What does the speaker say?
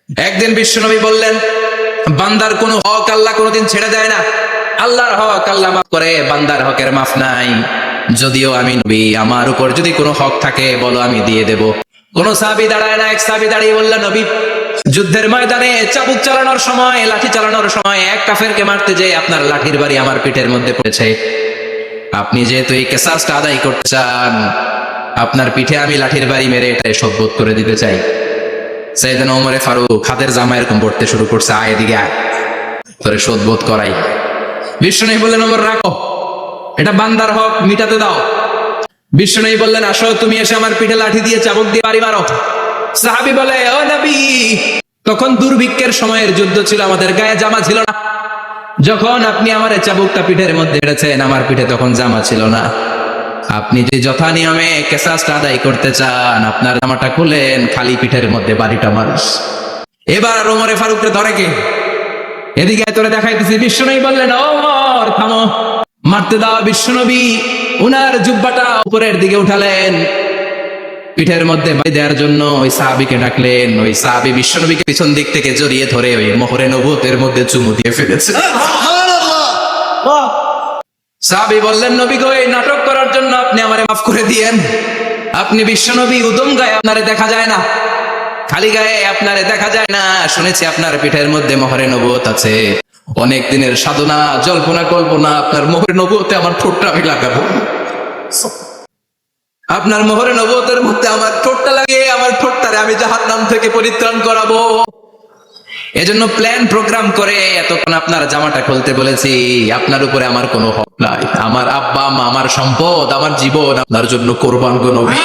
একদিন বিশ্বনবী বললেন, বান্দার কোন হক আল্লাহ কোনোদিন ছেড়ে দেয় না। আল্লাহর হক আল্লাহ মাফ করে, বান্দার হকের মাফ নাই। যদিও আমি নবী, আমার উপর যদি কোনো হক থাকে বলো, আমি দিয়ে দেব। কোন সাহাবী দাঁড়ায় না। এক সাহাবী দাঁড়িয়ে বললেন, নবী, যুদ্ধের ময়দানে চাবুক চালানোর সময়, লাঠি চালানোর সময় এক কাফেরকে মারতে যেয়ে আপনার লাঠির বাড়ি আমার পিঠের মধ্যে পড়েছে। আপনি যেহেতু এই কেসাসটা আদায় করতে চান, আপনার পিঠে আমি লাঠির বাড়ি মেরে এটা শোধবোধ করে দিতে চাই। সাইয়েদনা ওমরে ফারুক হাতের জামা এরকম পড়তে শুরু করছে, আয় এদিকে আয়, তোরে শোধবোধ করাই। বিশ্বনবী বললেন, ওমর রাখো, এটা বান্দার হক, মিটাতে দাও। বিশ্বনবী বললেন, আসো, তুমি এসে আমার পিঠে লাঠি দিয়ে চাবুক দিয়ে বাড়ি মারো। সাহাবী বলে, ও নবী, তখন দুর্ভিক্ষের সময়ের যুদ্ধ ছিল, আমাদের গায়ে জামা ছিল না। যখন আপনি আমার চাবুকটা পিঠের মধ্যে মেরেছেন, আমার পিঠে তখন জামা ছিল না। আপনি যে যথা নিয়মে কেসাসটা আদায় করতে চান, আপনার জামাটা খুলেন, খালি পিঠের মধ্যে বাড়িটা মারিস। এবার ওমরে ফারুককে ধরে কে? এদিকে তোরে দেখাইতেছি। বিশ্বনবী বললেন, ওমর থামো, মারতে দাও। বিশ্বনবী উনার জুব্বাটা উপরের দিকে উঠালেন, পিঠের মধ্যে বাড়ি দেওয়ার জন্য ওই সাহাবীকে ডাকলেন। ওই সাহাবী বিশ্বনবীকে পিছন দিক থেকে জড়িয়ে ধরে ওই মোহরে নবুয়তের মধ্যে চুমু দিয়ে ফেলেছে। সাহাবী বললেন, নবী গো, এই নাটক করার জন্য আপনি আমারে মাফ করে দিয়েন। আপনি বিশ্বনবী, উদম গায়ে আপনারে দেখা যায় না, খালি গায়ে আপনারে দেখা যায় না। শুনেছি আপনার পিঠের মধ্যে মোহরে নবুয়ত আছে। অনেক দিনের সাধনা, জল্পনা কল্পনা, আপনার মোহরে নবুয়তে আমার ঠোঁটটা আমি লাগাবো। আপনার মোহরে নবুয়তের মধ্যে আমার ঠোঁটটা লাগিয়ে আমার ঠোঁটটারে আমি জাহান্নাম থেকে পরিত্রাণ করাবো। এজন্য প্ল্যান প্রোগ্রাম করে এতক্ষণ আপনার জামাটা খুলতে বলেছি। আপনার উপরে আমার কোনো হক নাই। আমার আব্বা মা, আমার সম্পদ, আমার জীবন আপনার জন্য কোরবান গো নবী।